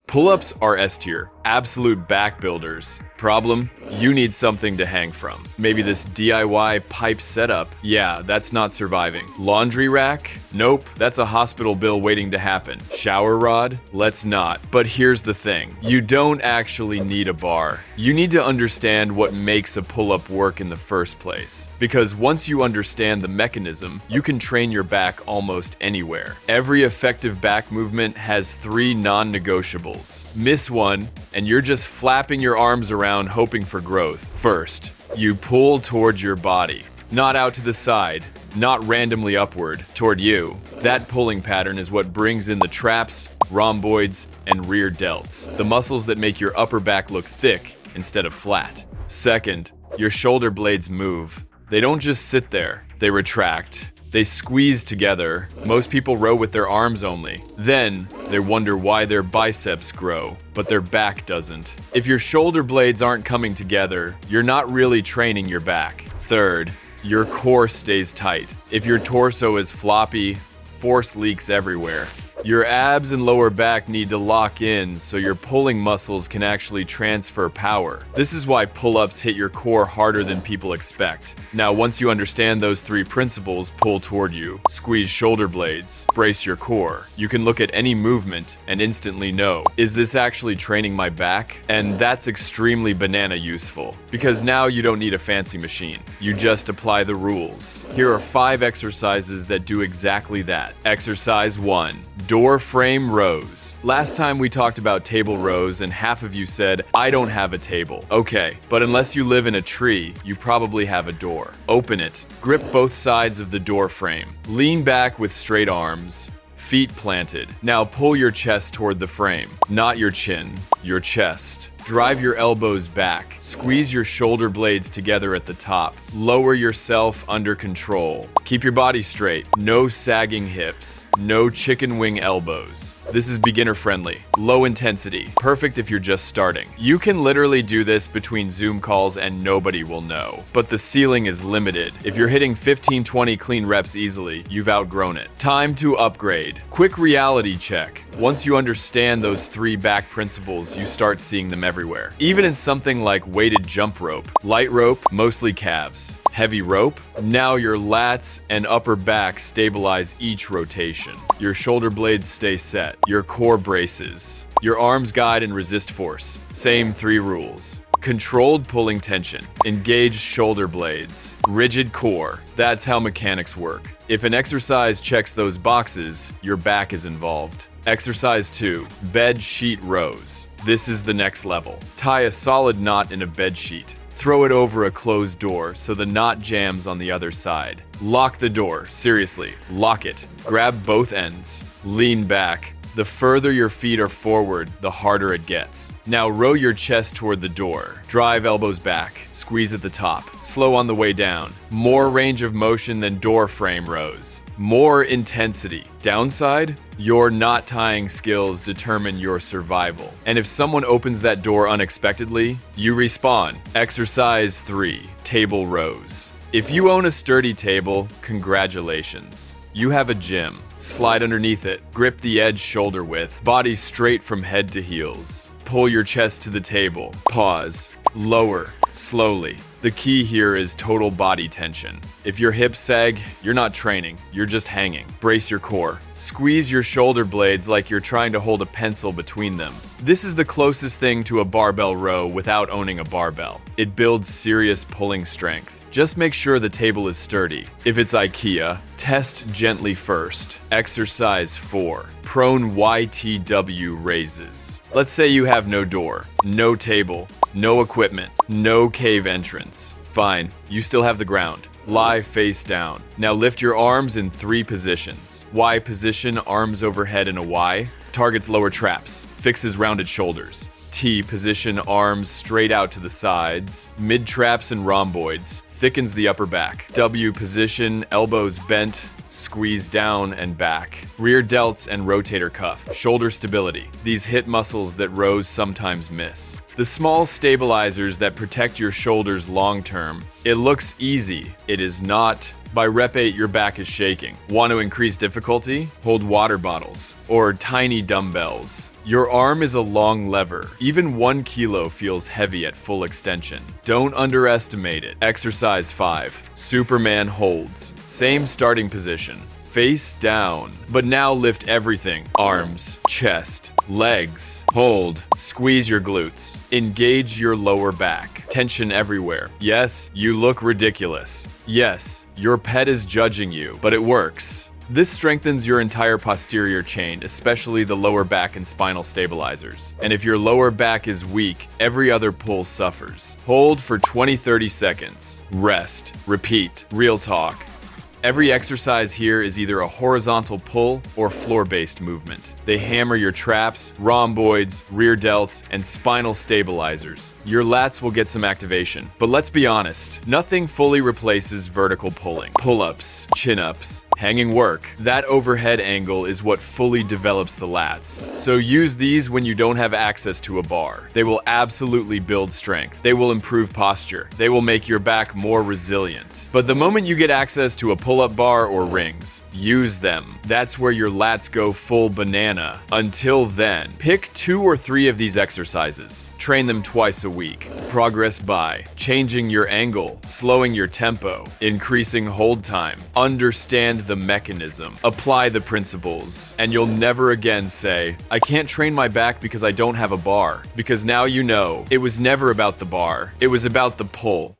Pull-ups are S tier, absolute back builders. Problem? You need something to hang from. Maybe this DIY pipe setup? Yeah, that's not surviving. Laundry rack? Nope, that's a hospital bill waiting to happen. Shower rod? Let's not. But here's the thing. You don't actually need a bar. You need to understand what makes a pull-up work in the first place. Because once you understand the mechanism, you can train your back almost anywhere. Every effective back movement has 3 non-negotiables. Miss one, and you're just flapping your arms around hoping for growth. First, you pull towards your body, not out to the side, not randomly upward, toward you. That pulling pattern is what brings in the traps, rhomboids, and rear delts, the muscles that make your upper back look thick instead of flat. Second, your shoulder blades move. They don't just sit there, they retract. They squeeze together. Most people row with their arms only. Then, they wonder why their biceps grow, but their back doesn't. If your shoulder blades aren't coming together, you're not really training your back. Third, your core stays tight. If your torso is floppy, force leaks everywhere. Your abs and lower back need to lock in so your pulling muscles can actually transfer power. This is why pull-ups hit your core harder than people expect. Now, once you understand those 3 principles, pull toward you, squeeze shoulder blades, brace your core, you can look at any movement and instantly know, is this actually training my back? And that's extremely banana useful, because now you don't need a fancy machine. You just apply the rules. Here are 5 exercises that do exactly that. Exercise 1. Door frame rows. Last time we talked about table rows and half of you said, I don't have a table. Okay, but unless you live in a tree, you probably have a door. Open it. Grip both sides of the door frame. Lean back with straight arms. Feet planted. Now pull your chest toward the frame. Not your chin, your chest. Drive your elbows back. Squeeze your shoulder blades together at the top. Lower yourself under control. Keep your body straight. No sagging hips. No chicken wing elbows. This is beginner friendly. Low intensity. Perfect if you're just starting. You can literally do this between Zoom calls and nobody will know. But the ceiling is limited. If you're hitting 15-20 clean reps easily, you've outgrown it. Time to upgrade. Quick reality check. Once you understand those 3 back principles, you start seeing them everywhere. Even in something like weighted jump rope. Light rope, mostly calves. Heavy rope, now your lats and upper back stabilize each rotation. Your shoulder blades stay set. Your core braces. Your arms guide and resist force. Same 3 rules. Controlled pulling tension. Engaged shoulder blades. Rigid core. That's how mechanics work. If an exercise checks those boxes, your back is involved. Exercise 2. Bed sheet rows. This is the next level. Tie a solid knot in a bed sheet. Throw it over a closed door so the knot jams on the other side. Lock the door. Seriously, lock it. Grab both ends. Lean back. The further your feet are forward, the harder it gets. Now row your chest toward the door. Drive elbows back. Squeeze at the top. Slow on the way down. More range of motion than door frame rows. More intensity. Downside? Your knot tying skills determine your survival. And if someone opens that door unexpectedly, you respawn. Exercise 3. Table rows. If you own a sturdy table, congratulations. You have a gym. Slide underneath it. Grip the edge shoulder width. Body straight from head to heels. Pull your chest to the table. Pause. Lower. Slowly. The key here is total body tension. If your hips sag, you're not training, you're just hanging. Brace your core. Squeeze your shoulder blades like you're trying to hold a pencil between them. This is the closest thing to a barbell row without owning a barbell. It builds serious pulling strength. Just make sure the table is sturdy. If it's IKEA, test gently first. Exercise 4. Prone YTW raises. Let's say you have no door, no table, no equipment, no cave entrance. Fine, you still have the ground. Lie face down. Now lift your arms in 3 positions. Y position, arms overhead in a Y. Targets lower traps. Fixes rounded shoulders. T position, arms straight out to the sides. Mid traps and rhomboids. Thickens the upper back. W position, elbows bent. Squeeze down and back. Rear delts and rotator cuff. Shoulder stability. These hit muscles that rows sometimes miss. The small stabilizers that protect your shoulders long term. It looks easy. It is not. By rep 8, your back is shaking. Want to increase difficulty? Hold water bottles or tiny dumbbells. Your arm is a long lever. Even 1 kilo feels heavy at full extension. Don't underestimate it. Exercise 5. Superman holds. Same starting position. Face down. But now lift everything. Arms, chest, legs. Hold. Squeeze your glutes. Engage your lower back. Tension everywhere. Yes, you look ridiculous. Yes, your pet is judging you, but it works. This strengthens your entire posterior chain, especially the lower back and spinal stabilizers. And if your lower back is weak, every other pull suffers. Hold for 20-30 seconds. Rest. Repeat. Real talk. Every exercise here is either a horizontal pull or floor-based movement. They hammer your traps, rhomboids, rear delts, and spinal stabilizers. Your lats will get some activation. But let's be honest, nothing fully replaces vertical pulling. Pull-ups, chin-ups, hanging work. That overhead angle is what fully develops the lats. So use these when you don't have access to a bar. They will absolutely build strength. They will improve posture. They will make your back more resilient. But the moment you get access to a pull-up bar or rings, use them. That's where your lats go full banana. Until then, pick 2 or 3 of these exercises. Train them twice a week. Progress by changing your angle, slowing your tempo, increasing hold time. Understand the mechanism. Apply the principles. And you'll never again say, I can't train my back because I don't have a bar. Because now you know, it was never about the bar. It was about the pull.